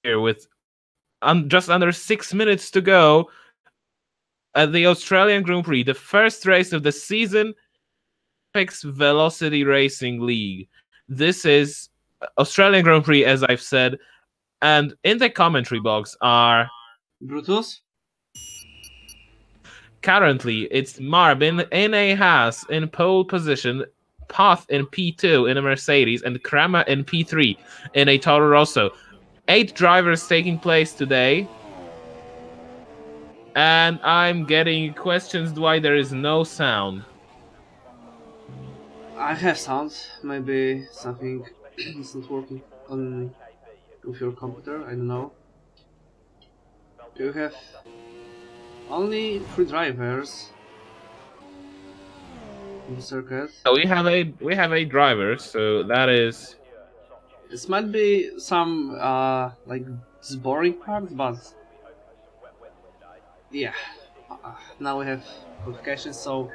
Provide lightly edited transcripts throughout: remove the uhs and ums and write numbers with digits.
here with just under 6 minutes to go at the Australian Grand Prix, the first race of the season, Apex Velocity Racing League. This is Australian Grand Prix, as I've said, and in the commentary box are Brutus. Currently, it's Marvin in a Haas in pole position, Path in P2 in a Mercedes, and Kramer in P3 in a Toro Rosso. 8 drivers taking place today. And I'm getting questions why there is no sound. I have sound. Maybe something isn't working on with your computer. I don't know. You have only 3 drivers in the circuit. So we have 8 drivers, so that is. This might be some like this boring part, but yeah. Now we have qualifications, so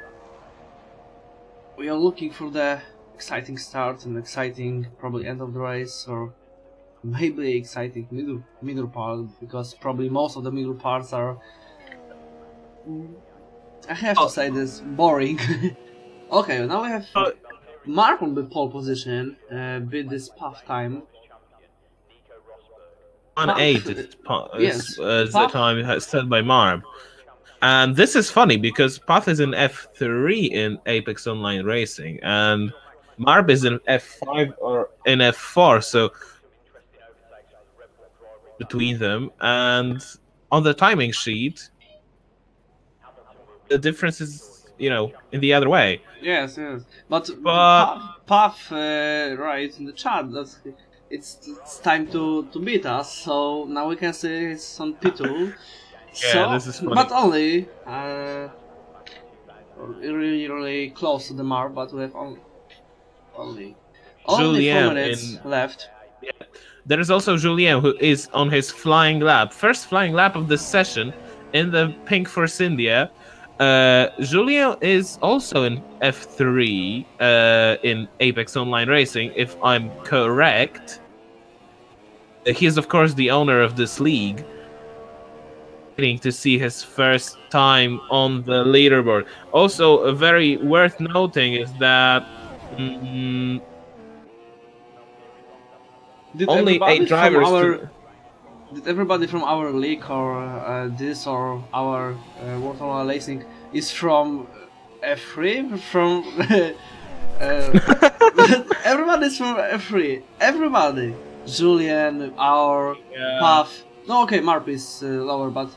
we are looking for the exciting start and exciting probably end of the race, or maybe exciting middle part, because probably most of the middle parts are, I have to say this, boring. Okay, now we have Mark on the pole position, beat this path time. 1:08 is the time set by Marb. And this is funny because Path is in F3 in Apex Online Racing, and Marb is in F5 or in F4, so between them. And on the timing sheet, the difference is, in the other way. Yes. But Path right in the chat that it's time to beat us, so now we can see it's on P2. Yeah, this is funny. But only really close to the mark, but we have only 4 minutes left. Yeah. There is also Julien, who is on his flying lap. First flying lap of the session in the Pink Force India. Julien is also in F3 in Apex Online Racing, if I'm correct. He is, of course, the owner of this league. To see his first time on the leaderboard. Also, very worth noting is that only 8 drivers. Did everybody from our league or this or our World Online Racing is from F3? From everybody's from F3. Everybody. Julian, our Path. No, okay, Marp is lower, but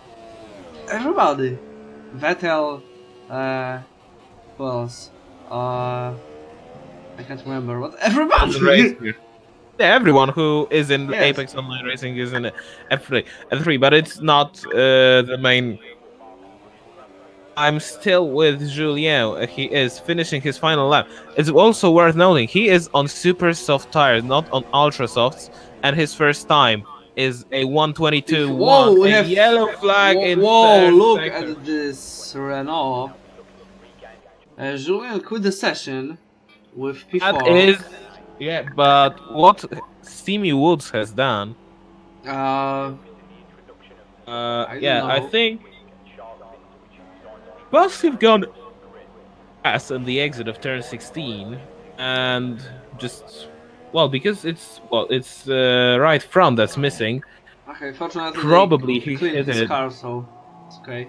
everybody. Vettel, who else? I can't remember, but everybody. Yeah, everyone who is in Apex Online Racing is in F3, but it's not the main. I'm still with Julien. He is finishing his final lap. It's also worth noting he is on super soft tires, not on ultra softs, and his first time is a 1:22.1. Whoa, we have yellow flag in Whoa, look sector. at this Renault. Julien quit the session with P4. That is, but what Steamy Woods has done. I think both have gone fast on the exit of turn 16, and just. Well, because it's right front that's missing. Okay, fortunately, probably he hit his it. car, so it's okay.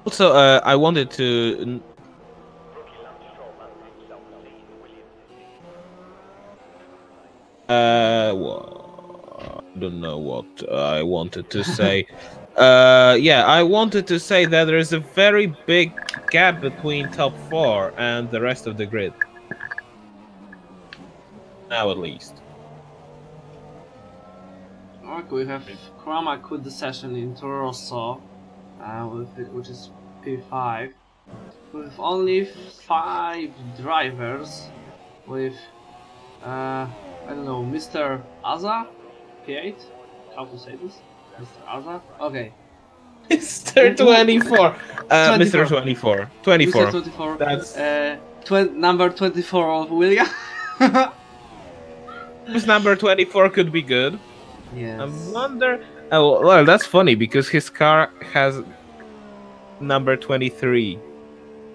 Also, I wanted to. I don't know what I wanted to say. I wanted to say that there is a very big gap between top 4 and the rest of the grid. Now at least. Okay, we have Krama quit the session in Toro Rosso, which is P5. With only 5 drivers, with I don't know, Mr. Aza, P8? How to say this? Mr. Aza? Okay. Mr. 24. Mr. 24. 24. Mr. 24. That's number 24 of William. His number 24 could be good. Yes. I wonder. Oh, well, that's funny because his car has number 23.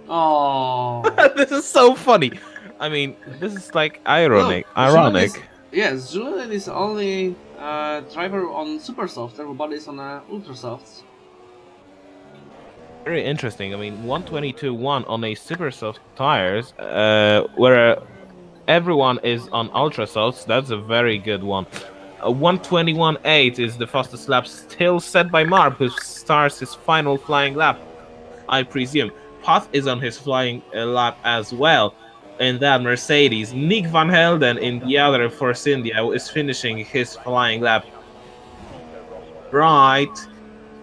Oh. This is so funny. I mean, this is like ironic. Look, Julian is, Ironic. yes, Julian is only driver on super soft. Everybody is on ultra soft. Very interesting. I mean, 122.1 on a super soft tires, where everyone is on ultra softs. That's a very good one. 121.8 is the fastest lap still set by Marp, who starts his final flying lap, I presume. Path is on his flying lap as well in that Mercedes. Nick Van Helden in the other Force India is finishing his flying lap right,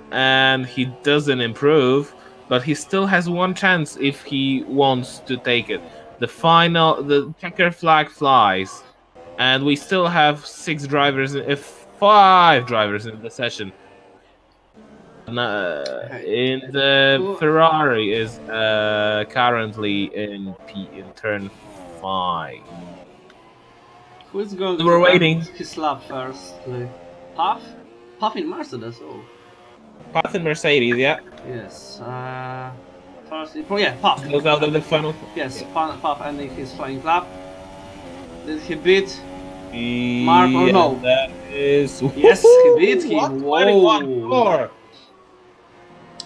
and he doesn't improve, but he still has one chance if he wants to take it. The checker flag flies, and we still have 5 drivers in the session. In the Ferrari is currently in turn 5. Who is going We're to waiting. his lap first? Puff? Puff in Mercedes, oh. Path in Mercedes, yeah. Yes, first, yeah, Puff. Goes out of the final. Yes, Puff ending his flying lap. Did he beat Yeah, Mark or no? That is. Yes, he beat him. 121.4.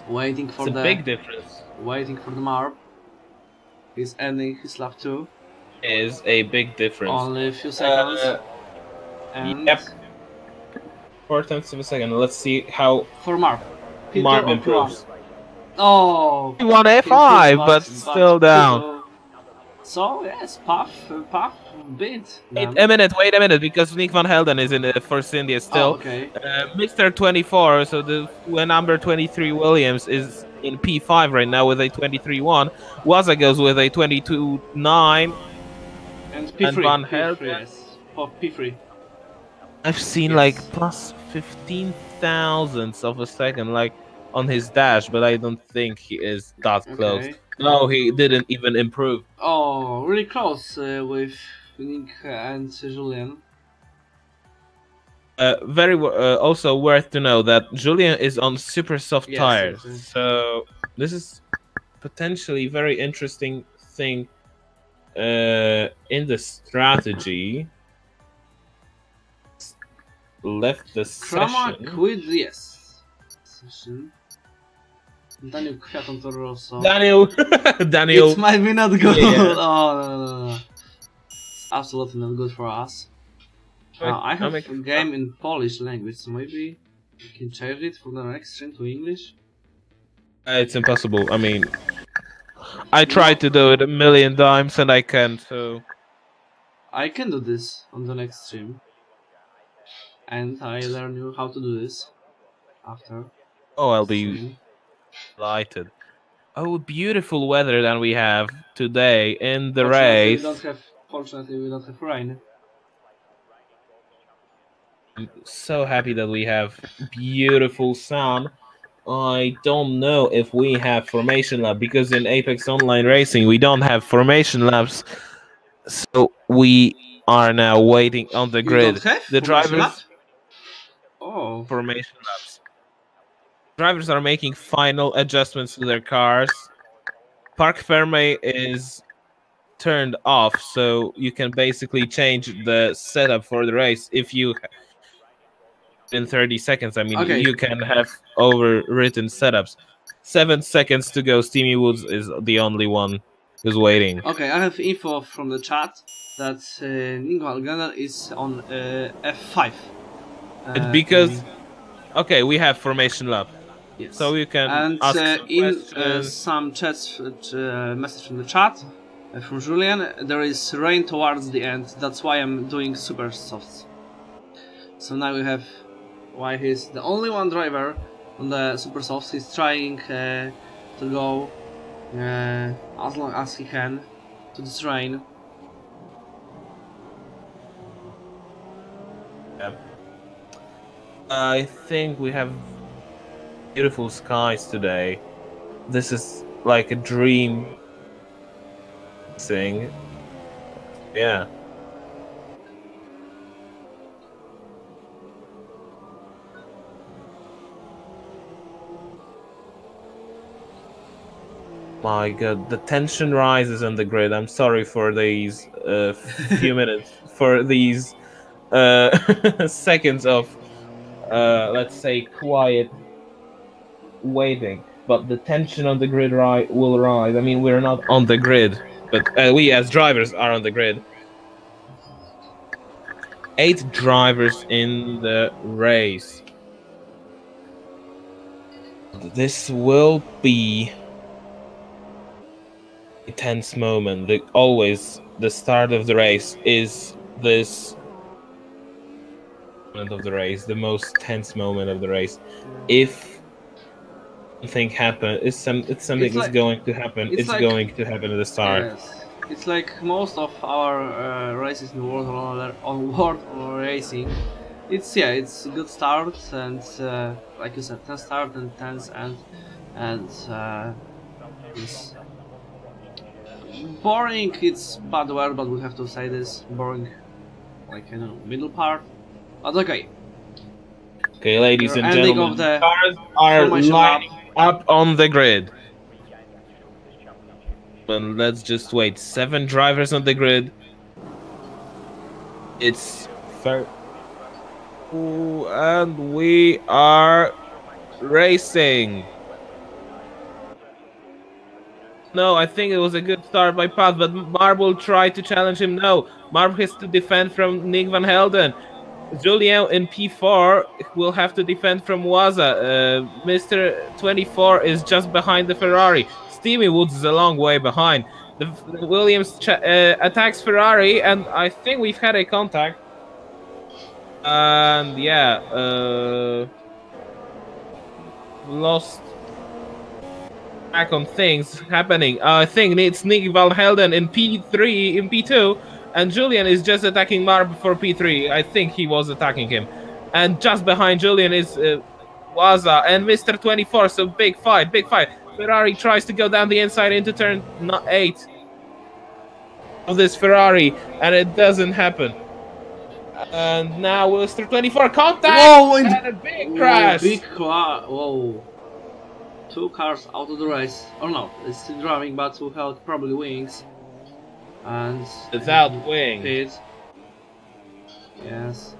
Waiting for It's a big difference. Waiting for the Marp. He's ending his lap 2. Is a big difference. Only a few seconds. And yep. 4/10 of a second. Let's see how for Marp. Marp improves. Oh, he won A5, but still down. So yes, Puff beat. Wait a minute, because Nick Van Helden is in the Force India still. Oh, okay. Mr. 24, so the number 23 Williams is in P5 right now with a 23.1. Waza goes with a 22.9. And P3. And Van Helden. Yes. Oh, P3. I've seen like plus 15 thousandths of a second, like on his dash, but I don't think he is that close. No, he didn't even improve. Oh, really close with Nick and Julian. Also worth to know that Julian is on super soft tires, yes. So this is potentially very interesting thing in the strategy. Left the session. Quid, yes. Session. Daniel Kwiaton Toro Rosso. Daniel. It might be not good. Yeah. Oh, no. It's absolutely not good for us. I have a game in Polish language, so maybe you can change it from the next stream to English. It's impossible. I mean, I tried to do it a million times and I can't. So I can do this on the next stream, and I learn you how to do this after. Oh, I'll be delighted. Oh, beautiful weather that we have today in the race. Fortunately, we don't have rain. I'm so happy that we have beautiful sun. I don't know if we have formation lab, because in Apex Online Racing we don't have formation labs. So we are now waiting on the grid. The drivers formation labs. Drivers are making final adjustments to their cars. Parc Ferme is turned off, so you can basically change the setup for the race if you in 30 seconds. I mean, you can have overwritten setups. 7 seconds to go. Steamy Woods is the only one who's waiting. Okay, I have info from the chat that Ningwal Gunner is on F5. Because okay, we have formation lab. Yes. So you can ask in some chats message from the chat from Julian, there is rain towards the end. That's why I'm doing super softs. So now we have why he's the only one driver on the super softs. He's trying to go as long as he can to this rain. Yeah. I think we have beautiful skies today. This is like a dream thing. Yeah. My God, the tension rises on the grid. I'm sorry for these few minutes, for these seconds of, let's say, quiet waiting. But the tension on the grid will rise. I mean, we're not on the grid, but we as drivers are on the grid. 8 drivers in the race. This will be a tense moment. Always the start of the race is this moment of the race, the most tense moment of the race. If something happens, if something is going to happen, it's like, going to happen at the start. Yes. It's like most of our races in the world on world racing. It's a good start and like you said, tense start and tense end, and it's boring. It's bad word, but we have to say this boring, like middle part. But okay. Okay, ladies and gentlemen, the cars are lining up on the grid. And let's just wait. 7 drivers on the grid. It's fair. And we are racing. No, I think it was a good start by Pat, but Marb will try to challenge him. No, Marb has to defend from Nick Van Helden. Julien in P4 will have to defend from Waza. Mr. 24 is just behind the Ferrari. Steamy Woods is a long way behind. The Williams attacks Ferrari, and I think we've had a contact. And yeah, lost track on things happening. I think it's Nick Van Helden in P3, in P2. And Julian is just attacking Marb for P3. I think he was attacking him. And just behind Julian is Waza and Mr. 24. So big fight, big fight. Ferrari tries to go down the inside into turn 8 of this Ferrari. And it doesn't happen. And now Mr. 24 contact. Whoa, and a big crash. Whoa. 2 cars out of the race. Or no, it's still driving, but without probably wings. And without wing. Yes.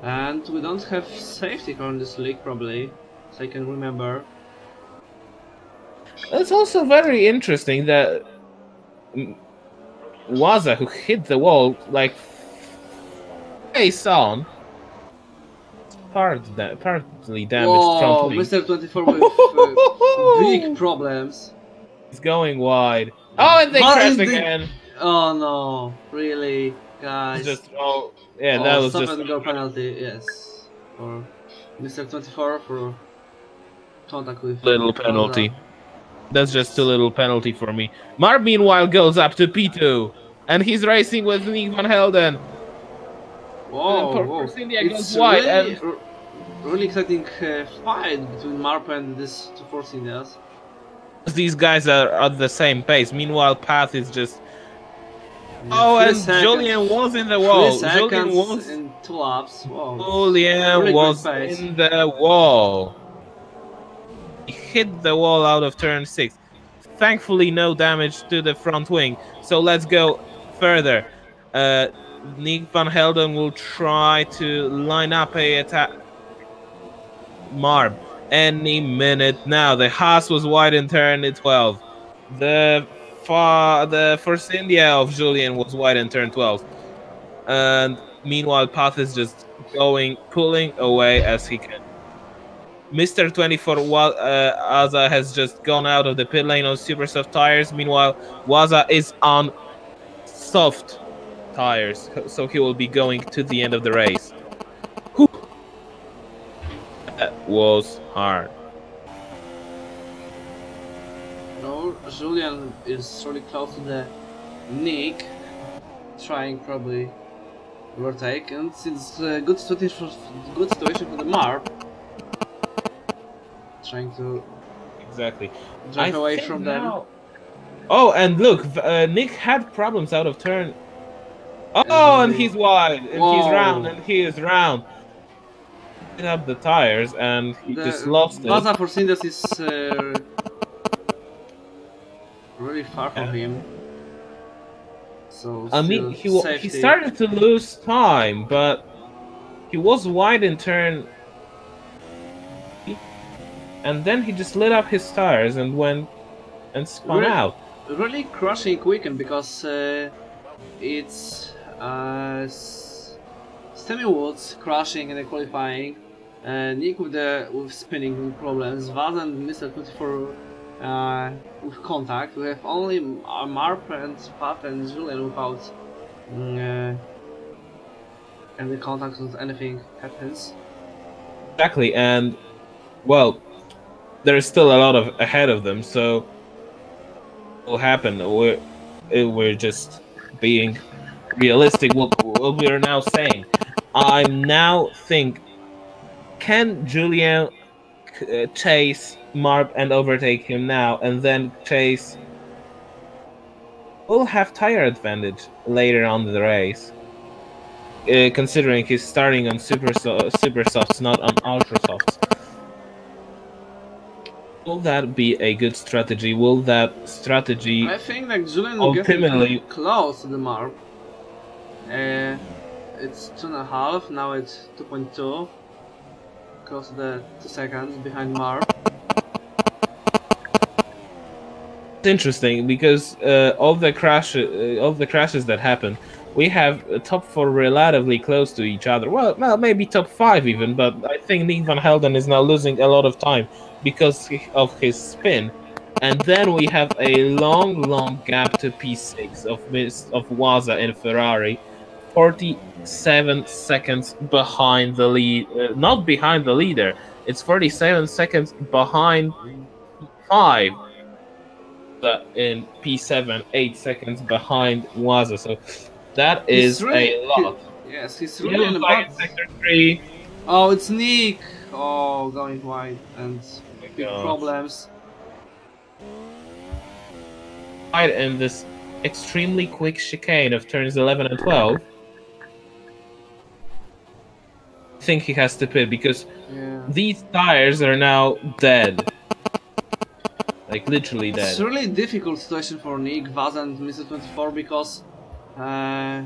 And we don't have safety car in this league, probably, as I can remember. It's also very interesting that Waza, who hit the wall like face on, partly damaged front wing. Mr. 24 with big problems. He's going wide. Oh, and they crashed again. Oh no, really, guys. Just that was just a goal penalty, yes. For Mr. 24 for contact with little penalty. That's just a little penalty for me. Marb meanwhile goes up to P2 and he's racing with Nick Van Helden. Whoa. India goes wide and really exciting fight between Marb and this 2 Force Indias. These guys are at the same pace. Meanwhile, Path is just and Julien was in the wall. Julien was in 2 laps. Whoa. Julien really was in the wall. He hit the wall out of turn 6. Thankfully, no damage to the front wing. So let's go further. Nick Van Helden will try to line up a attack. Marb any minute now. The Haas was wide in turn 12. The Force India of Julien was wide in turn 12. And meanwhile, Path is just pulling away as he can. Mr. 24 Waza has just gone out of the pit lane on super soft tires. Meanwhile, Waza is on soft tires, so he will be going to the end of the race. Whew. That was hard. No, Julien is really close to the Nick, trying probably overtake, and it's a good situation for the Marb. Trying to drive away from them. Oh, and look, Nick had problems out of turn. Oh, and he's wide, and he's round, and he is round. Hit up the tires, and he just lost it. Waza for Sindas is far from him. So I mean, still he safety. started to lose time, but he was wide in turn, and then he just lit up his tires and went and spun out. Really crushing weekend because it's Stemy Woods crashing in the qualifying, Nick with spinning problems, Vaz and Mr. 24 with contact. We have only Marp and Pat and Julian without any contact with anything happens. Exactly, and well, there's still a lot of ahead of them, so will happen. We're just being realistic. What we are now saying. I'm now think, can Julien chase Marp and overtake him now, and then chase? Will have tire advantage later on in the race, considering he's starting on super softs, not on ultra softs. Will that be a good strategy? Will that strategy I think that Julian ultimately getting close to the Marp. It's 2.5, now it's 2.2. Close to the 2 seconds behind Marp. It's interesting because all the crashes that happen, we have top 4 relatively close to each other. Well, maybe top 5 even, but I think Nick Van Helden is now losing a lot of time because of his spin. And then we have a long gap to P6 of Waza in Ferrari, 47 seconds behind the lead. Not behind the leader. It's 47 seconds behind 5 in P7, 8 seconds behind Waza. So that is a lot. Yes, he's really in the bad. Sector 3. Oh, it's Nick! Oh, going wide and big problems. Wide in this extremely quick chicane of turns 11 and 12. I think he has to pit because these tires are now dead. Like literally dead. It's really difficult situation for Nick, Vaz and Mr. 24 because they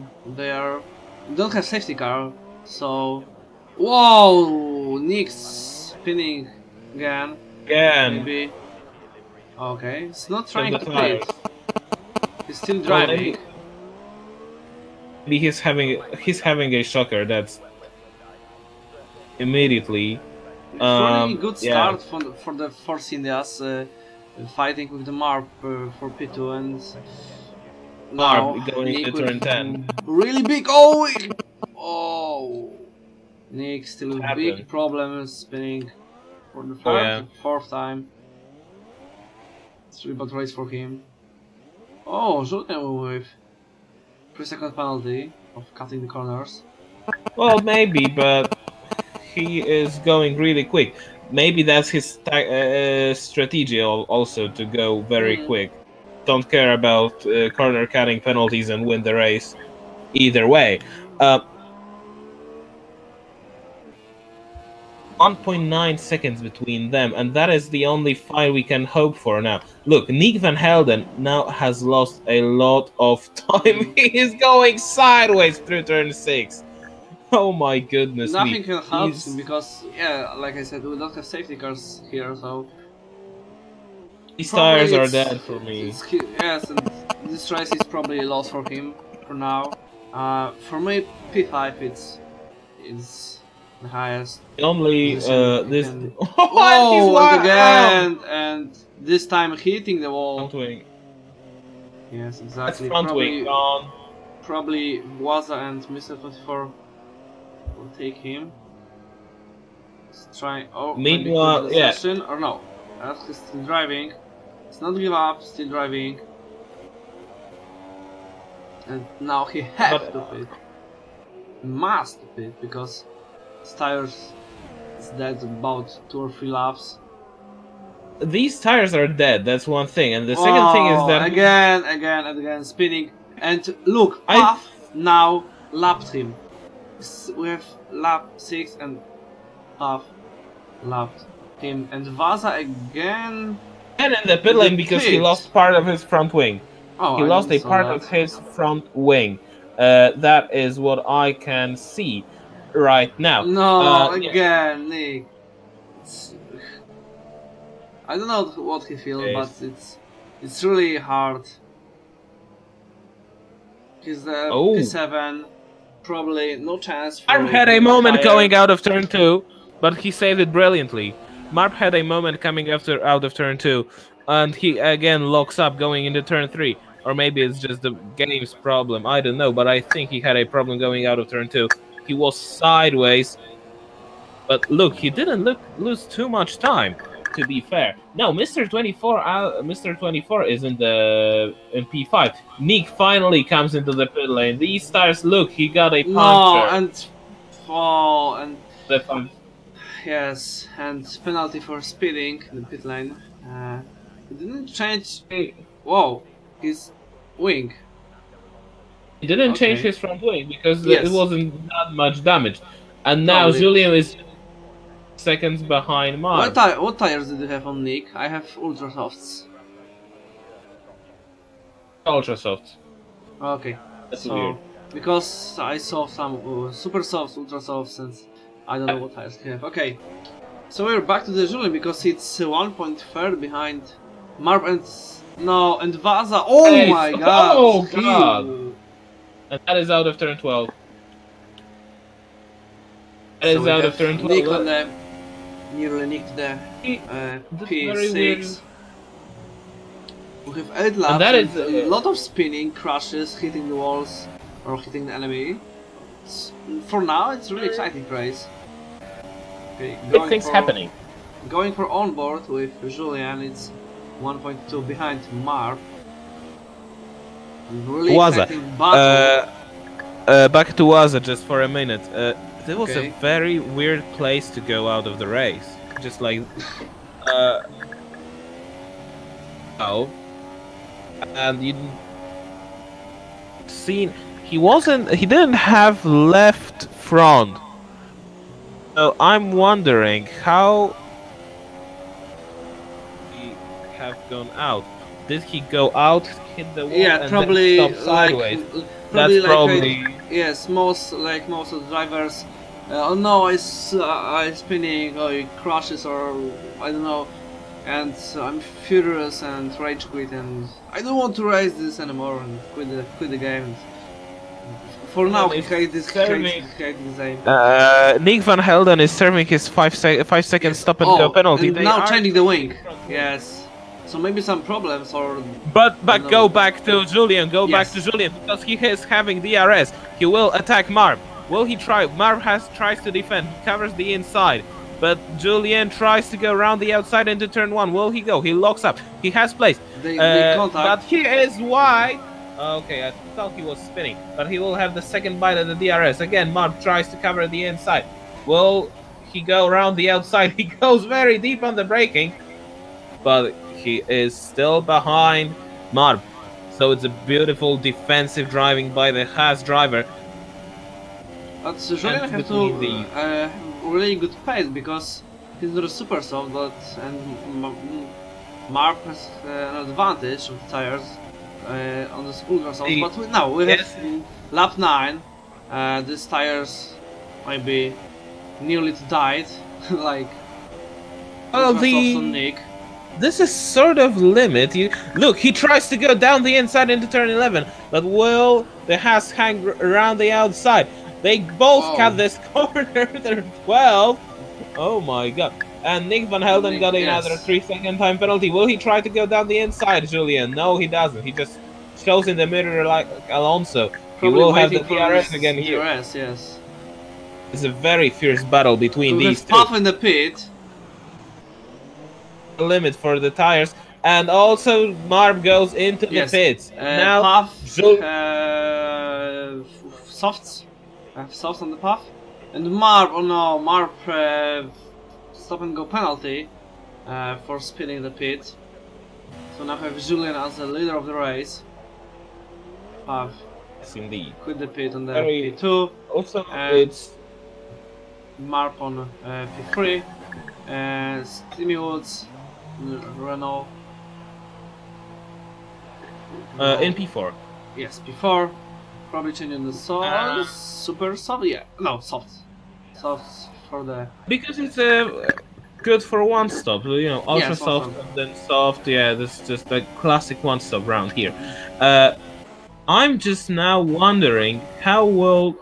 don't have safety car. So, whoa, Nick's spinning again. Maybe. Okay, it's not trying to pit. He's still driving. Maybe he's having a shocker. That's immediately. Really good start for the Force Indias. Fighting with the Marp for P2 and now Marp going Nick into turn 10. Really big. Oh, Nick still with big problems spinning for the fourth time. It's really bad race for him. Oh, Julien with 3-second penalty of cutting the corners. Well, maybe, but he is going really quick. Maybe that's his strategy also, to go very quick. Don't care about corner cutting penalties and win the race either way. 1.9 seconds between them, and that is the only fight we can hope for now. Look, Nick Van Helden now has lost a lot of time. He is going sideways through turn 6. Oh my goodness. Nothing can help him because, like I said, we don't have safety cars here, so... These tires are dead for me. Yes, and this race is probably a loss for him, for now. For me, P5 it's the highest. Only this... Oh, and again! And this time hitting the wall. Front wing. Yes, exactly. That's front wing gone. Probably Waza and Mr. 24 will take him. Let's try. Oh, meanwhile, session, or no? He's still driving. Let's not give up. Still driving. And now he has to pit. Must pit because his tires is dead about 2 or 3 laps. These tires are dead. That's one thing, and the second thing is that again spinning. And look, Puff now lapped him. We have lap 6 and Puff lapped him, and Vaza again. And in the pit lane because he lost part of his front wing. Oh, he lost a part of his front wing. That is what I can see right now. No, again, Nick. I don't know what he feels, but it's really hard. He's the P7, probably no chance for Marp had a moment going out of turn 2, but he saved it brilliantly. Marp had a moment coming out of turn 2, and he again locks up going into turn 3. Or maybe it's just the game's problem, I don't know, but I think he had a problem going out of turn 2. He was sideways, but look, he didn't lose too much time, to be fair. No, Mr. 24 is in P5. Nick finally comes into the pit lane. These tires, look, he got a puncture. Yes, and penalty for speeding in the pit lane. He didn't change. Whoa, his wing. He didn't change his front wing because it wasn't that much damage. And now Julien is seconds behind Mark. What tires did you have on Nick? I have ultra softs. Ultra softs. Okay. That's weird. Because I saw some super softs, ultra softs, and I don't know what tires you have. Okay. So we're back to the Julien because it's 1.3 behind Marp and Vaza. Oh my god! Oh god! And that is out of turn 12. That is out of turn 12. Nick on the nearly nicked the P6. We have 8 laps. And that is a lot of spinning, crashes, hitting the walls or hitting the enemy. For now, it's really exciting race. Okay, big things happening. Going for onboard with Julien, it's 1.2 behind Marp. Really exciting battle. Back to Waza just for a minute. It was a very weird place to go out of the race. Just like, and you seen he didn't have left front. So I'm wondering how he have gone out. Did he go out, hit the wall, and probably then stop sideways? That's probably yes. Most of the drivers. Oh no, it's spinning, or it crashes, or I don't know. And I'm furious and rage quit, and I don't want to race this anymore and quit the game. For now, he hates this game. Nick Van Helden is serving his 5 second stop and go penalty. And now changing the wing. Yes. So maybe some problems or. But go back to Julien. Back to Julien because he is having DRS. He will attack Marp. Will he try? Marp tries to defend. He covers the inside. But Julien tries to go around the outside into turn 1. Will he go? He locks up. He has place. But he is wide. Okay, I thought he was spinning. But he will have the second bite at the DRS. Again, Marp tries to cover the inside. Will he go around the outside? He goes very deep on the braking. But he is still behind Marp. So it's a beautiful defensive driving by the Haas driver. But Julien have to really good pace because he's not super soft, but Marp has an advantage of the tires on the ultra soft. But now we have lap 9. These tires might be nearly died, like on Nick. This is sort of limit. Look, he tries to go down the inside into turn 11, but will the Haas hang around the outside? They both cut this corner. They're 12. Oh my god. And Nick Van Helden got another 3 second time penalty. Will he try to go down the inside, Julien? No, he doesn't. He just shows in the mirror like Alonso. He will have the DRS again here. Yes. It's a very fierce battle between these two. Puff in the pit. Limit for the tires. And also Marp goes into the pits. Now Puff, softs. Softs on the Puff. And Marp, oh no, Marp stop and go penalty for spinning the pit. So now we have Julien as the leader of the race. Puff. Yes, indeed. Quit the pit on the P2. Also, it's Marp on P3. Steamy Woods, Renault, In P4. Yes, before probably changing the super soft. Yeah, no soft for the. Because it's good for one stop, you know, ultra Yes, soft awesome. and then soft. Yeah, this is just a classic one stop round here. I'm just now wondering how will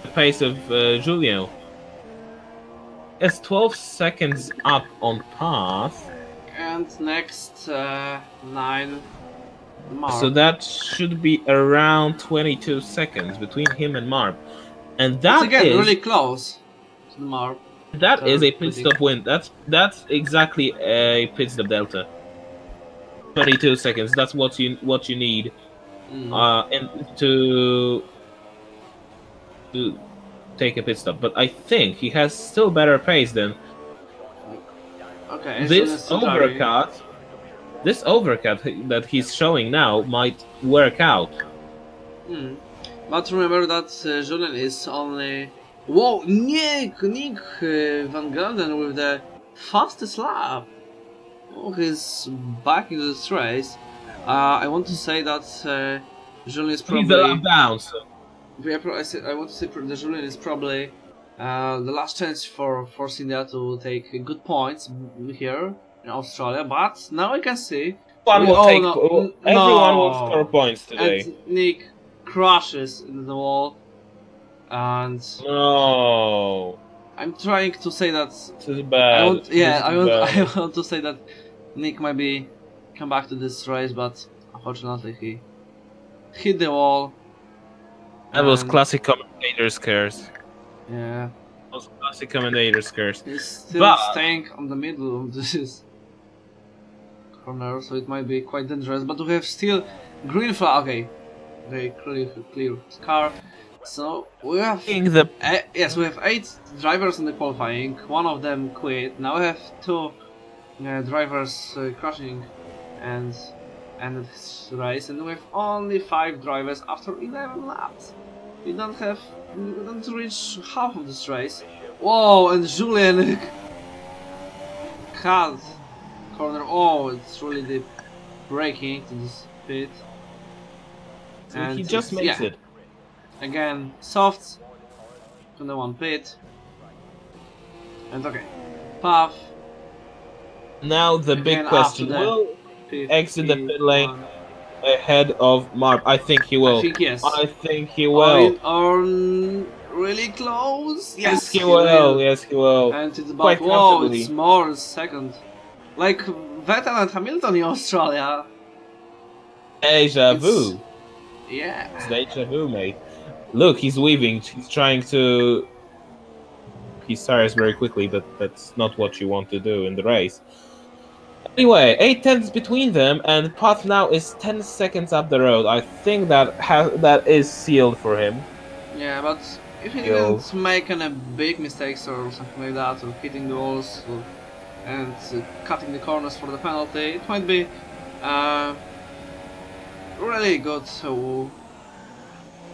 the pace of Julien. It's 12 seconds up on path. And next 9 Mark. So that should be around 22 seconds between him and Marp. And that it's again is really close to the Marp. that is a pit stop win. That's exactly a pit stop delta. 22 seconds. That's what you need. And to take a pit stop. But I think he has still better pace than this overcut. This overcut that he's showing now might work out. But remember that Julian is only... Whoa! Nick Van Gelden with the fastest lap! Oh, he's back into this race. I want to say that Julian is probably... He's a lap down, so... I want to say that Julian is probably the last chance for Force India to take good points here in Australia, everyone will score points today. And Nick crashes into the wall, and no, I'm trying to say that this is bad. I want to say that Nick might be come back to this race, but unfortunately he hit the wall. That was classic commentator's curse. Yeah. That was classic commentator's curse. He's still staying on the middle of this corner, so it might be quite dangerous. But we have still green flag. Okay, very clear car. So we have yes, we have 8 drivers in the qualifying. One of them quit. Now we have 2 drivers crashing and ended this race, and we have only 5 drivers after 11 laps. We don't reach half of this race. Whoa, and Julian cut corner. Oh, it's really deep braking to this pit. So and he just makes it. Again, soft to the one pit. And okay, path. Now the big question: will exit the pit lane ahead of Marp? I think he will. I think yes. I think he will. Or really close. Yes, he will. Yes, he will. And it's about whoa, it's more second. Like Vettel and Hamilton in Australia. Deja vu. Yeah. It's deja vu, mate. Look, he's weaving. He's trying to. He tires very quickly, but that's not what you want to do in the race. Anyway, 8 tenths between them, and path now is 10 seconds up the road. I think that is sealed for him. Yeah, but if he didn't make any big mistakes or something like that, or hitting the walls and cutting the corners for the penalty, it might be really good. So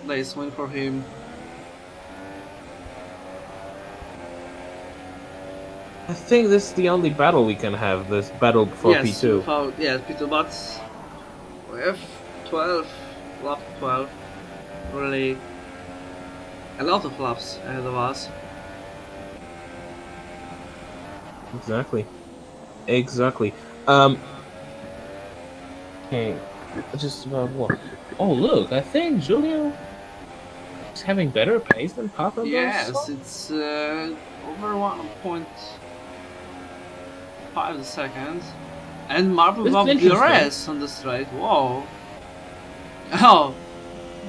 nice win for him. I think this is the only battle we can have, this battle for P2. Yes, P2, but we have 12, lap 12, really a lot of laps ahead of us. Exactly. Okay, just about what? Oh look, I think Julio is having better pace than Papa. Yes, it's over 1.5 seconds, and Marvel above the rest on the straight. Whoa! Oh.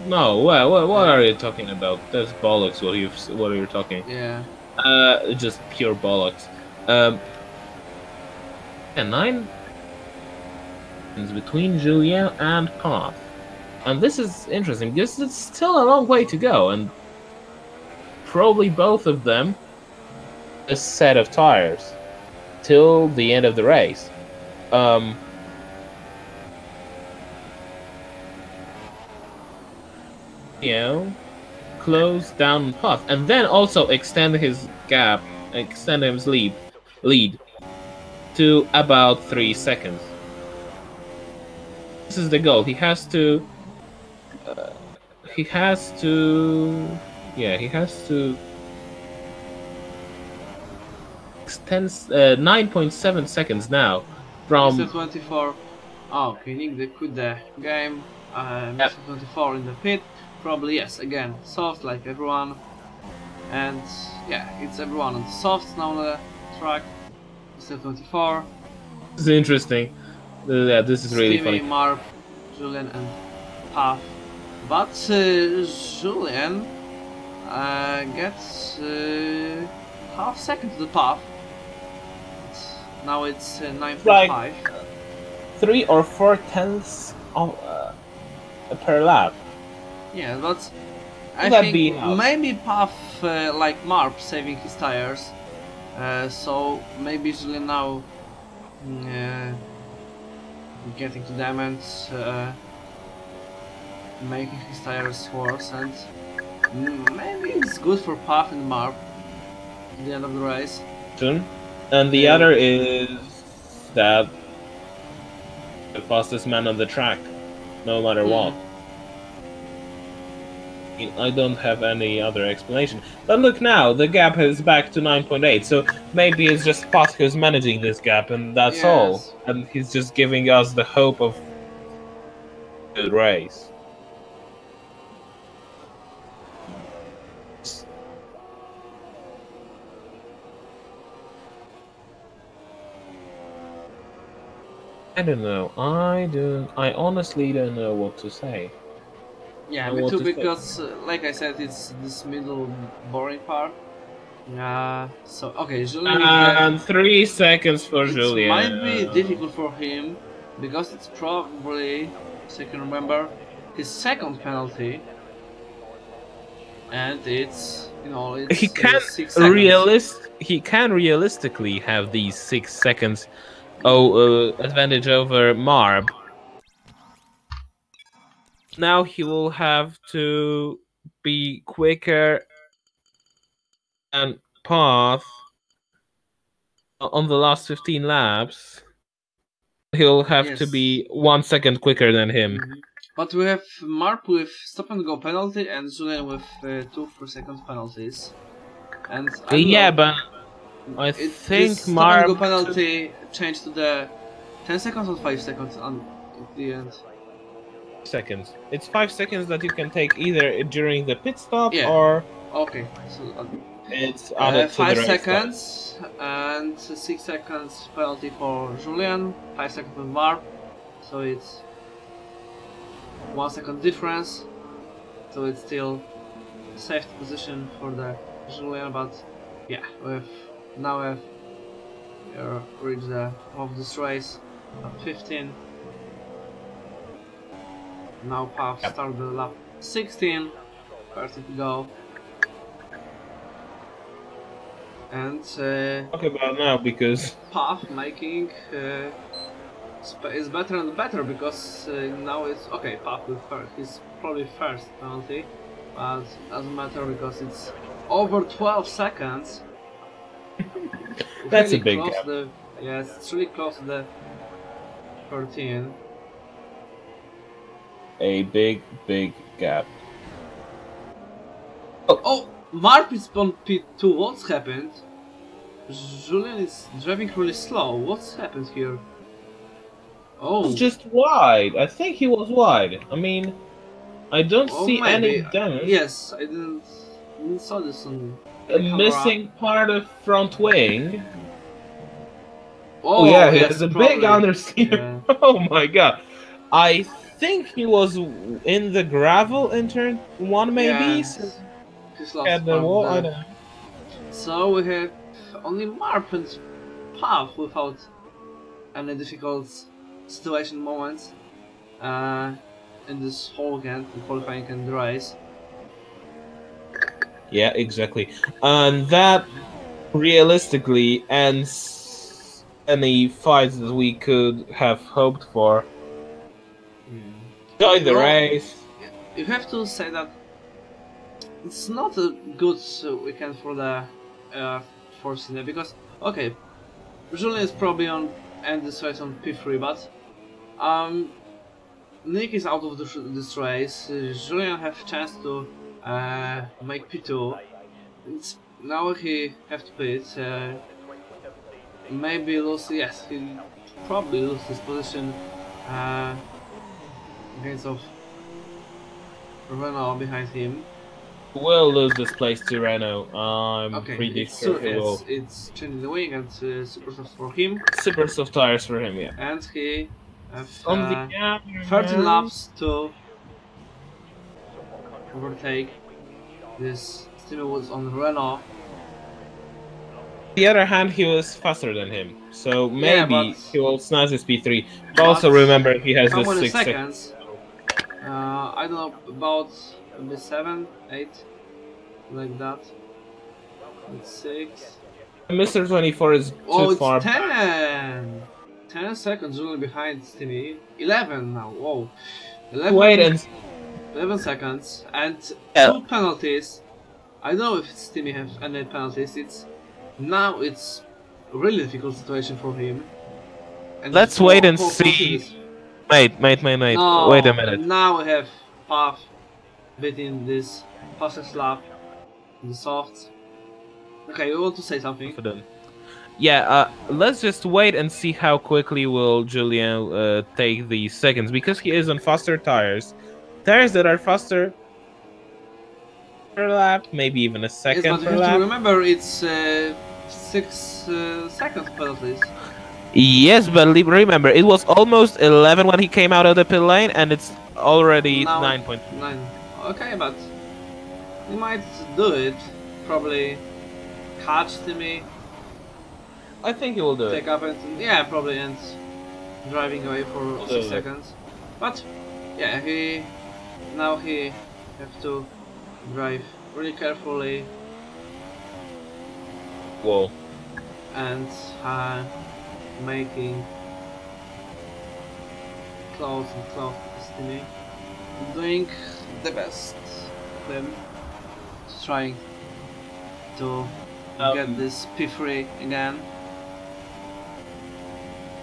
No, what are you talking about? That's bollocks. What are you talking? Yeah. Just pure bollocks. And 9 between Julien and Path, and this is interesting because it's still a long way to go, and probably both of them a set of tires till the end of the race. You know, close down Path, and then also extend his gap, extend his lead to about 3 seconds. this is the goal. He has to. He has to. Yeah, he has to. 9.7 seconds now from. Mr. 24. Oh, okay, Nick they quit the game. Mr. 24 in the pit. Probably yes. Again, soft like everyone. And yeah, it's everyone on the softs now on the track. Mr. 24. This is interesting. Yeah, this is really Stevie, funny. Marp, Julian, and Puff. But Julian gets half second to the Puff. Now it's 9.5. Like 3 or 4 tenths of, per lap. Yeah, but I That'd think be enough. maybe Puff like Marp saving his tires. So maybe Julian now getting to damage, making his tires worse, and maybe it's good for Puff and Marp at the end of the race. And the other is that the fastest man on the track, no matter what. I don't have any other explanation. But look now, the gap is back to 9.8, so maybe it's just Puff who's managing this gap, and that's all. And he's just giving us the hope of a good race. I don't know. I honestly don't know what to say. Yeah, me too, because like I said, it's this middle boring part. So okay, Julian. And 3 seconds for Julian. It might be difficult for him because it's probably, so I can remember, his second penalty, and it's it's he can 6 seconds. He can realistically have these 6 seconds advantage over Marb. Now he will have to be quicker and Path on the last 15 laps. He'll have to be 1 second quicker than him. But we have Marp with stop and go penalty and Julian with 2 4-second penalties. And but I think stop Marp and go penalty changed to the 10 seconds or 5 seconds at the end. Seconds. It's 5 seconds that you can take either during the pit stop or. Okay, so it's added to 5 the race seconds stop. And 6 seconds penalty for Julian, 5 seconds for Marp, so it's 1 second difference. So it's still safe position for the Julian, but yeah, now we've reached the of this race at 15. Now Puff start the lap 16, 30 to go. And talk about now because Puff making is better and better because now it's okay. Puff will he's probably first penalty, but doesn't matter because it's over 12 seconds. That's really a big gap. Yes, it's really close to the 13. A big gap. Oh, Marp is on P2. What's happened? Julian is driving really slow. What's happened here? Oh, It's just wide. I think he was wide. I mean, I don't see any damage. Yes, I didn't saw this on a missing part of front wing. Oh yeah, yes, there's a probably. big understeer. Yeah. Oh my god. I think he was in the gravel in turn 1 maybe? Yes. At the wall, I don't know. So we have only Marp and Puff without any difficult situation moments in this whole weekend, in qualifying and the race. Yeah, exactly. And that realistically ends any fights that we could have hoped for. Enjoy the race. You have to say that it's not a good weekend for the for Cine because okay, Julian is probably on end this race on P3, but Nick is out of this race. Julian have chance to make P2. Now he have to pit. Maybe lose. Yes, he probably lose his position against of Renault behind him. Will lose this place to Renault. I'm Okay, pretty sure he will. it's changing the wing and super soft for him. Super soft tires for him, yeah. And he have On the 13 laps to overtake this Steamy Woods on Renault. On the other hand, he was faster than him, so maybe Yeah, he will snatch his P3. But also remember, he has how the many 6 seconds? I don't know, about maybe 7, 8, like that. It's 6. Mr. 24 is too far. It's 10! 10 seconds only behind Steamy. 11 now, whoa. 11, Wait and 11 seconds and Yeah. 2 penalties. I don't know if Steamy has any penalties. Now it's a really difficult situation for him. And let's wait and for see. this. Mate. No, Wait a minute. Now we have Puff beating this fastest lap in the softs. Okay, you want to say something? Yeah, let's just wait and see how quickly will Julien take the seconds, because he is on faster tires. Tires that are faster per lap, maybe even a second Yes, but per you have to lap. remember it's 6 seconds penalties. Yes, but remember, it was almost 11 when he came out of the pit lane, and it's already Now 9.9. Okay, but he might do it. Probably catch Timmy, I think he will do it. take up and yeah, probably and driving away for 6 seconds. But yeah, he have to drive really carefully Whoa. and making close and close to Timmy, doing the best of him, trying to get this P3 again.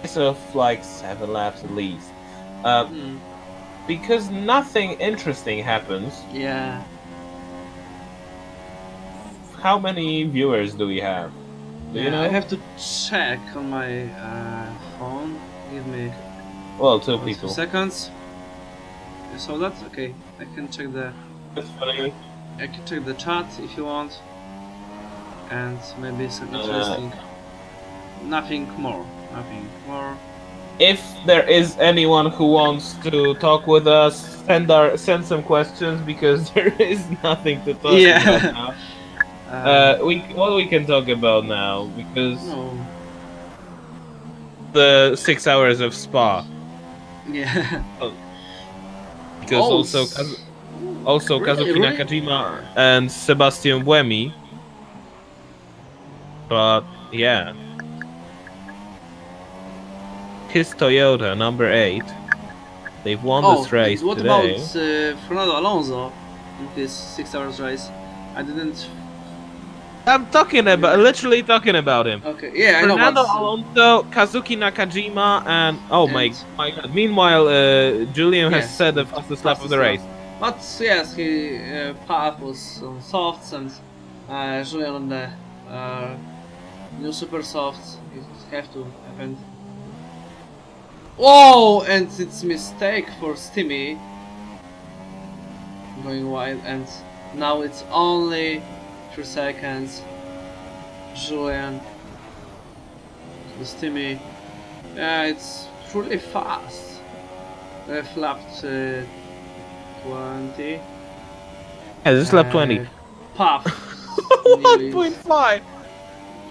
It's of like 7 laps at least. Because nothing interesting happens. Yeah. How many viewers do we have? Do you know? I have to check on my phone. Give me 2 2 people. seconds. You saw that? Okay, I can check the. That's funny. I can check the chat if you want, and maybe some interesting. Nothing more. Nothing more. If there is anyone who wants to talk with us, send some questions, because there is nothing to talk about now. What we can talk about now, because the 6 hours of Spa. Yeah. Because also Kazuki really? Nakajima and Sebastian Buemi. But yeah. His Toyota number 8. They've won this race what today. about Fernando Alonso in his 6 hours race? I didn't. I'm literally talking about him. Okay, yeah, Fernando I know. Alonso, Kazuki Nakajima, and my god! Meanwhile, Julian has set the fastest lap of the race. But yes, he Path was on softs and Julian on the new super softs. It have to happen. Whoa! And it's mistake for Steamy going wide, and now it's only 3 seconds. Julian, Steamy. Yeah, it's really fast. They've lapped 20. Yeah, this is lap 20. Puff. 1.5.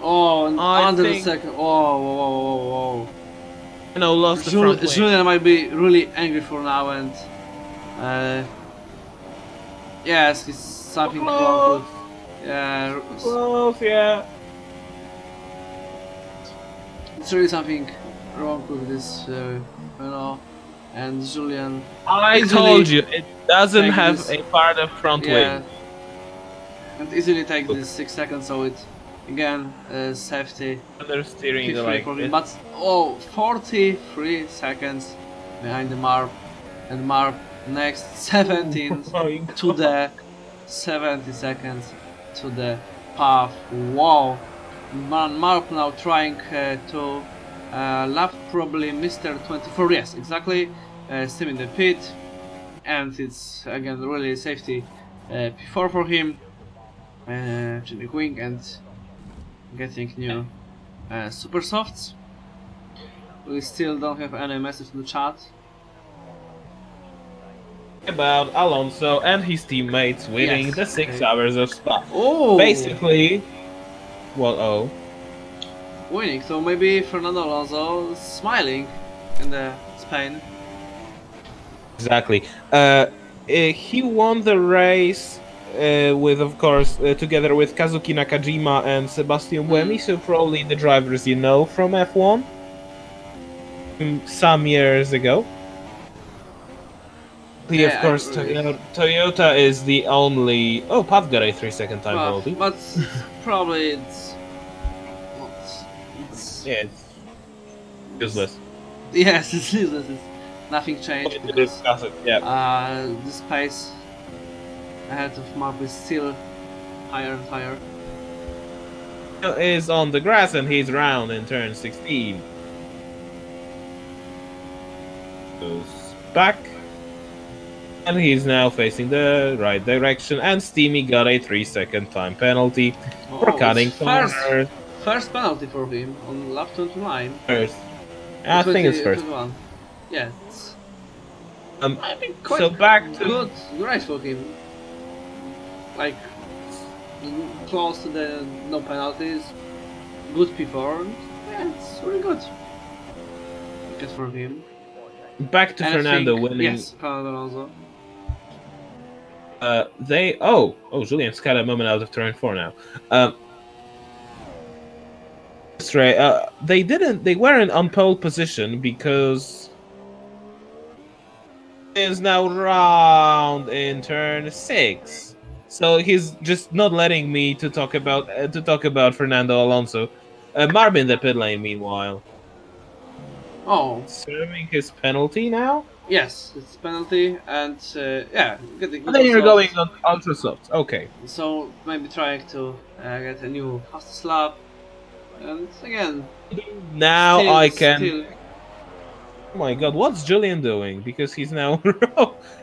Oh, and under think- the second. Whoa. No, lost the front wing. Julian might be really angry for now, and yes, he's something wrong with. Yeah, Close, yeah. it's really something wrong with this, and Julian. I easily told you, it doesn't take have this- a part of front wing. And easily take this 6 seconds, so it again safety. They're steering the P3 for him, but 43 seconds behind the mark. and Marp next 17 to the 70 seconds to the path. Wow, Marp now trying to lap probably Mr. 24. Yes, exactly. Still in the pit, and it's again really safety P4 for him. Changing wing and getting new super softs. We still don't have any message in the chat about Alonso and his teammates winning Yes, the 6 okay. hours of Spa. Oh, Basically, well, winning. So maybe Fernando Alonso is smiling in the Spain. exactly. He won the race with, of course, together with Kazuki Nakajima and Sebastian Buemi, so probably the drivers you know from F1 some years ago. Yeah, of course, Toyota is the only. Oh, Pat got a 3-second time penalty. But probably it's yeah, it's useless. Yes, it's useless. It's nothing changed because yeah. This pace ahead of Marp is still higher and higher. Is on the grass and he's round in turn 16. Goes back. And he's now facing the right direction. And Steamy got a 3-second time penalty for cutting corners. First penalty for him on lap 29. First. I think it's first. 21. Yeah. It's, I think quite so back to good race for him. Like close to the no penalties. Good P4. Yeah, it's really good. Good for him. Back to Fernando winning. Yes, Fernando Alonso. Julian's got a moment out of turn 4 now. They weren't on pole position because is now round in turn 6. So he's just not letting me to talk about Fernando Alonso. Marvin the pit lane meanwhile. Oh, serving his penalty now? Yes, it's penalty, and yeah, getting. And then you're going on ultra soft. Okay. So maybe trying to get a new fastest lap, and again. Now I can. Oh my God, what's Julian doing? Because he's now.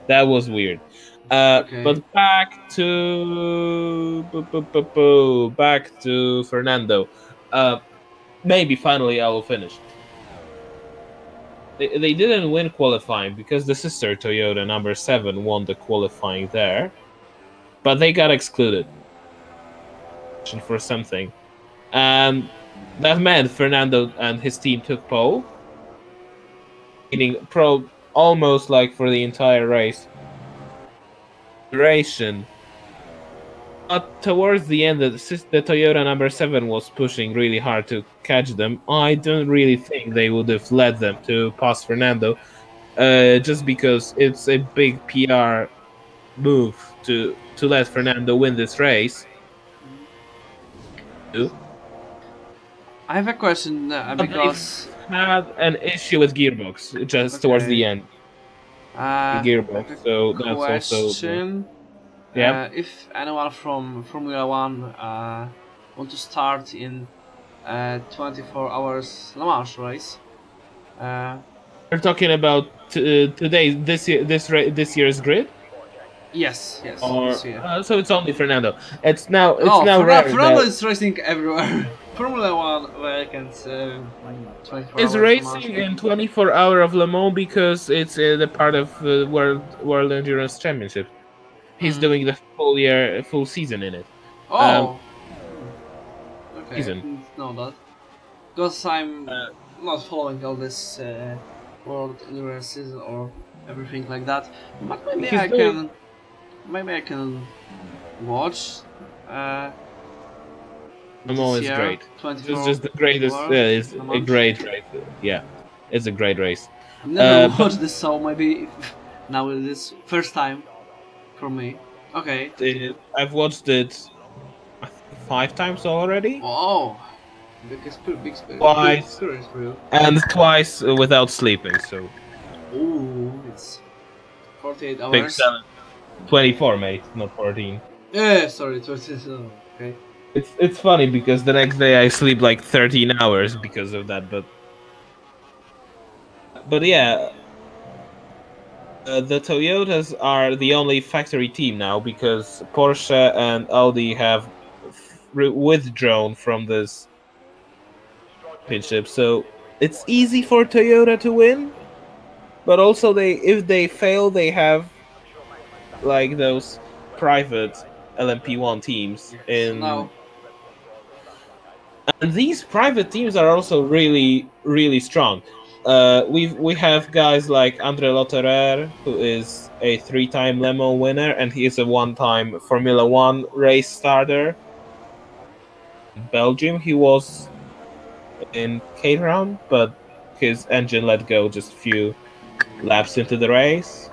That was weird. Okay. But back to Fernando. Maybe finally I will finish. They didn't win qualifying because the sister Toyota number 7 won the qualifying there, but they got excluded for something, and that meant Fernando and his team took pole, meaning almost like for the entire race duration. But towards the end, the Toyota number 7 was pushing really hard to catch them. I don't really think they would have led them to pass Fernando, just because it's a big PR move to let Fernando win this race. I have a question because had an issue with gearbox just towards the end. The gearbox, so that's also. Yeah. If anyone from Formula 1 want to start in 24 hours Le Mans race, we're talking about this year's grid. Yes. Or, this year. So it's only Fernando. It's now rare. Fernando is racing everywhere. Formula 1 weekends. 24 is racing in 24 hour of Le Mans because it's the part of the World Endurance Championship. He's doing the full season in it. Oh. Okay. Season. I didn't know that. Because I'm not following all this World Endurance season or everything like that. But maybe I can watch. Le Mans is great. It's just the greatest. It's a great race. Yeah, it's a great race. I've never watched this, so maybe now it is first time for me. Okay. I've watched it 5 times already. Oh, big experience Twice. For you. And twice without sleeping. So. Ooh, it's 48 Big hours. 24, mate, not 14. Yeah, sorry, 20. Oh, okay. It's funny because the next day I sleep like 13 hours because of that, but yeah, the Toyotas are the only factory team now because Porsche and Audi have withdrawn from this championship. So it's easy for Toyota to win, but also if they fail, they have like those private LMP1 teams So now, and these private teams are also really strong. We have guys like Andre Lotterer, who is a 3-time Le Mans winner, and he is a 1-time Formula One race starter. In Belgium, he was in Caterham, but his engine let go just a few laps into the race.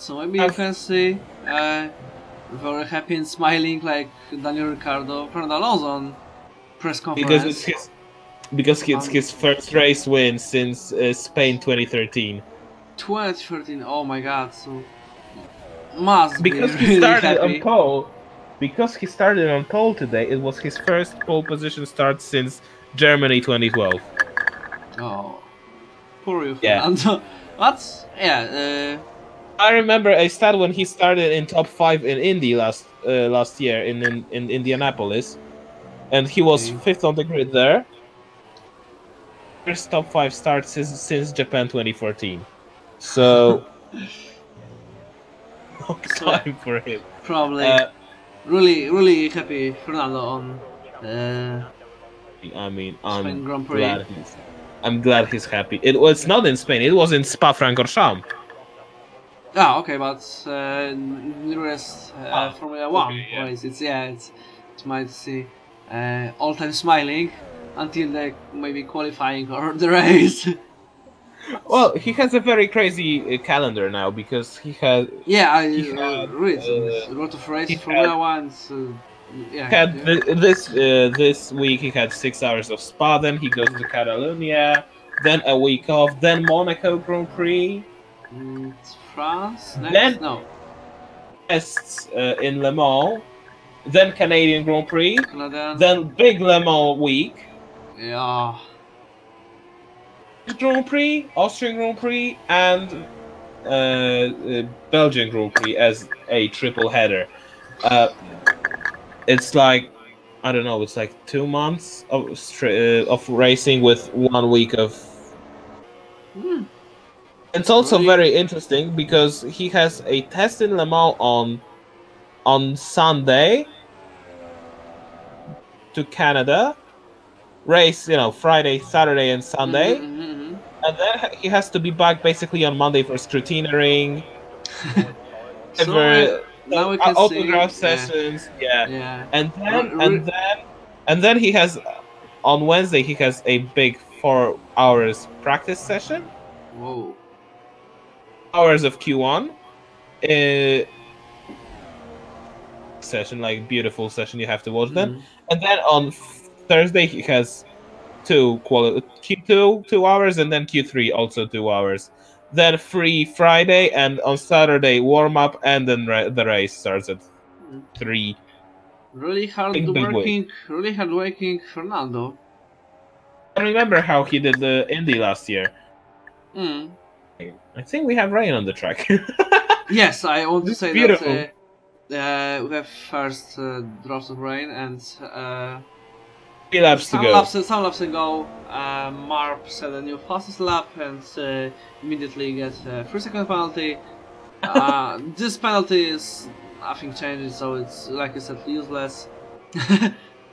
so maybe you can see very happy and smiling like Daniel Ricciardo, Fernando Alonso on press conference. Because it's his first race win since Spain 2013. 2013. Oh my God! So must Because be he really started happy. on pole. Because he started on pole today, it was his first pole position start since Germany 2012. Oh, poor you, Yeah. Fernando. But yeah, I remember a stat when he started in top 5 in Indy last year in Indianapolis, and he was okay. 5th on the grid there. First top 5 start since Japan 2014. So long So yeah, time for him. probably really happy Fernando on I mean, Spain Grand Prix. I'm glad he's happy. It was not in Spain. It was in Spa-Francorchamps. Ah, okay, but nearest Formula One okay, yeah. race. It's might see all time smiling until the maybe qualifying or the race. Well, he has a very crazy calendar now because he had read a lot of races he Formula One. So, yeah, had this week he had 6 hours of Spa. Then he goes to Catalonia. Then a week off. Then Monaco Grand Prix. It's France next? Then No, tests in Le Mans. Then Canadian Grand Prix. Canadian. Then big Le Mans week. Yeah. Grand Prix, Austrian Grand Prix, and Belgian Grand Prix as a triple header. It's like, I don't know, it's like 2 months of racing with 1 week of. It's also Really? very interesting because he has a test in Le Mans on Sunday to Canada. Race, Friday, Saturday, and Sunday. And then he has to be back basically on Monday for scrutineering. So now we can autograph see, sessions, yeah. And then he has on Wednesday he has a big 4 hours practice session. Whoa. Hours of Q1. Session, like beautiful session, you have to watch them. And then on Thursday he has Q2 2 hours, and then Q3 also 2 hours. Then free Friday, and on Saturday warm up, and then the race starts at 3. Really hard working Fernando. I remember how he did the Indy last year. I think we have rain on the track. Yes, I want to say beautiful. That we have first drops of rain and 3 laps to go. Some laps ago, Marp set a new fastest lap and immediately gets a 3-second penalty. This penalty is nothing changes, so it's, like I said, useless.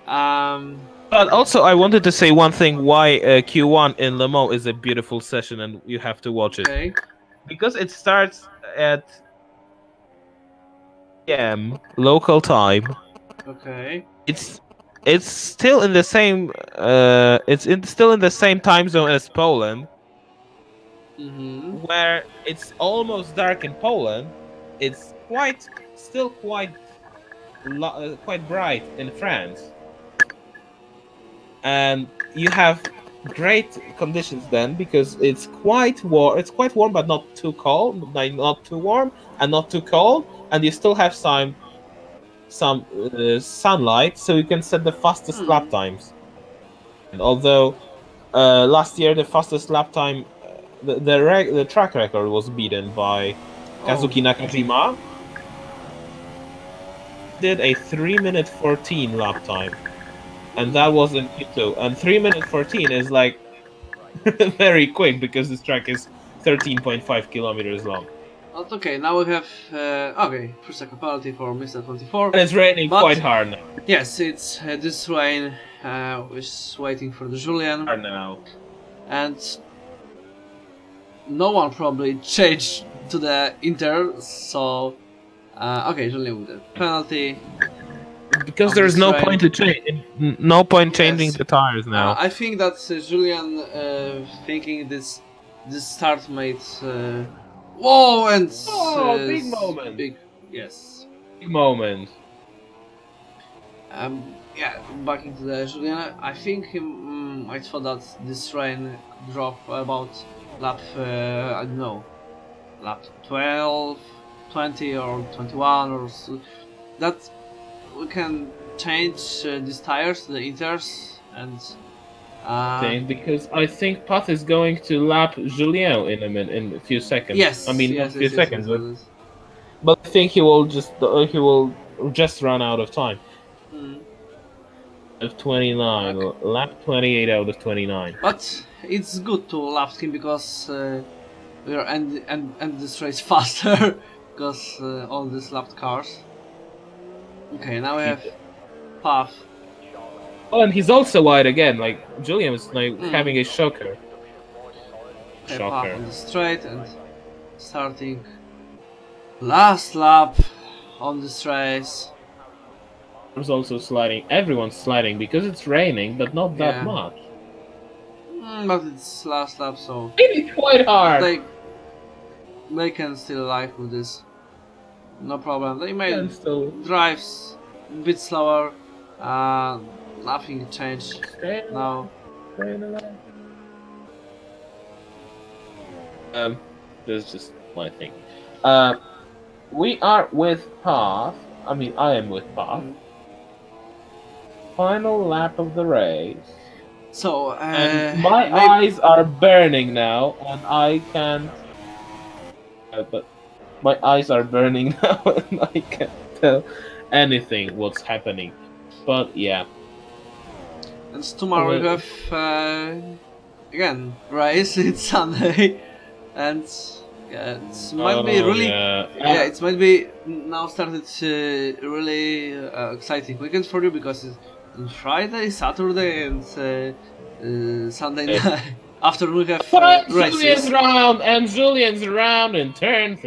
But also, I wanted to say one thing: why Q1 in Le Mans is a beautiful session, and you have to watch it because it starts at p.m. local time. Okay. It's still in the same still in the same time zone as Poland, where it's almost dark in Poland. It's still quite bright in France, and you have great conditions then, because it's quite warm. It's quite warm, but not too cold, like not too warm and not too cold, and you still have some sunlight, so you can set the fastest lap times. And although last year the fastest lap time, the track record was beaten by Kazuki Nakajima. Did a 3-minute 14 lap time, and that was in Q2. And 3-minute 14 is like very quick because this track is 13.5 kilometers long. But okay, now we have okay, 3-second penalty for Mr. 24. And it's raining quite hard now. Yes, it's this rain is waiting for the Julian. Hard now. And no one probably changed to the Inter, so okay, Julian with the penalty. Because there's no point to change. No point changing the tires now. I think that Julian thinking this start made. Whoa, and big moment. Yes. Big moment. Yeah, back into the Julian. I think I thought that this rain dropped about lap I don't know, lap 12, 20 or 21 or so. That we can change these tires to the Inters and. Because I think Pat is going to lap Julien in a few seconds. Yes, I mean, yes, a few seconds, yes. but I think he will just run out of time. Of 29, okay. Lap 28 out of 29. But it's good to lap him because we are end this race faster because all these lapped cars. Okay, now we have Puff. Oh, and he's also wide again. Like Julian is like having a shocker. Okay, Puff on the straight and starting last lap on this race. There's also sliding. Everyone's sliding because it's raining, but not that much. But it's last lap, so maybe quite hard. They can still live with this. No problem. They made drives a bit slower. Nothing changed now. This is just my thing. We are with Path. I mean, I am with Path. Final lap of the race. So, and my eyes are burning now, and I can't. But my eyes are burning now, and I can't tell anything what's happening. But yeah. And tomorrow we have again race. It's Sunday, and yeah, it might be really it might be now started really exciting weekend for you because it's on Friday, Saturday, and Sunday night. After we have races. Julian's round in turn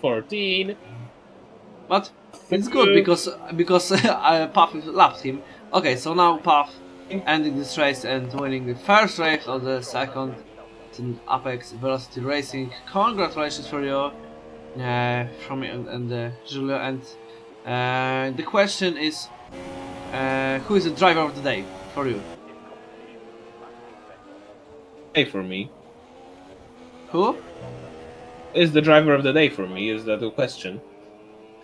14. But it's good because Puff lapped him. Okay, so now Puff ending this race and winning the first race of the second in Apex Velocity Racing. Congratulations for you, from me and Julia. And the question is, who is the driver of the day for you? For me. Who is the driver of the day for me? Is that the question?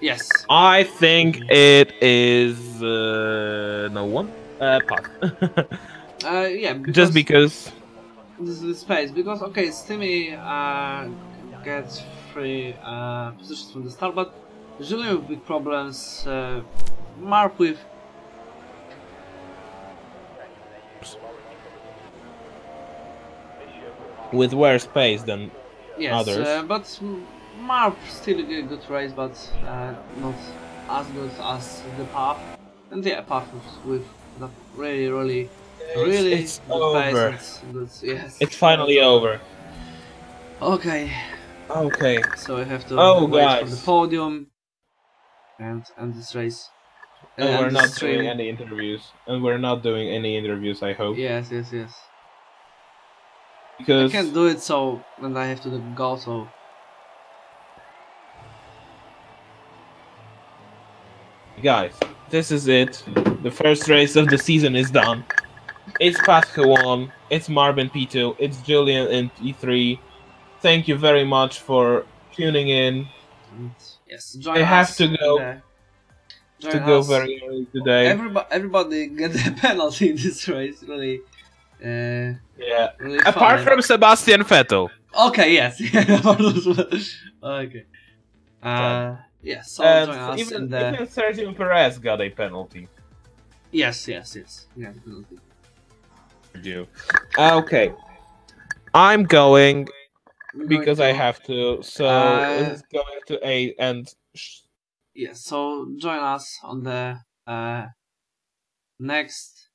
Yes. I think it is no one. Puff. Yeah. Just because. This is the space because okay, Stimmy gets 3 positions from the start, but Julian with big problems. Mark with. With worse pace than others. Yes, but Marp still a good race, but not as good as the Puff. And yeah, Puff with the really it's over. Pace. It's good, yes. It's finally over. Okay. Okay. So I have to wait for the podium and this race. And we're not doing any interviews. I hope. Yes. Because I can't do it, and I have to go, so... Guys, this is it. The first race of the season is done. It's Pat who won. It's Marvin P2. It's Julian in P3. Thank you very much for tuning in. And yes, I have to go. Very early today. Everybody get a penalty in this race. Really. Yeah. Really Apart funny. from Sebastian Vettel. Okay. Yes. Okay. Yes. So And join us even in the. Sergio Perez got a penalty. Yes. Yeah, penalty. Okay. I'm going because I have to. So this is going to A and. Yes. So join us on the next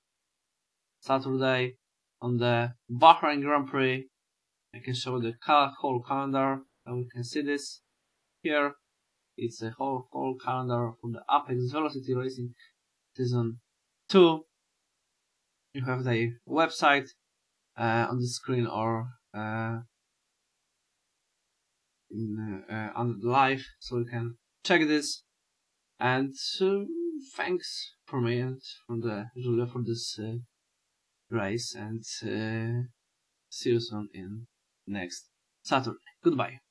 Saturday on the Bahrain Grand Prix. I can show the whole calendar, and we can see this here. It's a whole calendar for the Apex Velocity Racing Season 2. You have the website on the screen or on live, so you can check this. And thanks for me and from the Julia for this race, and see you soon in next Saturday. Goodbye.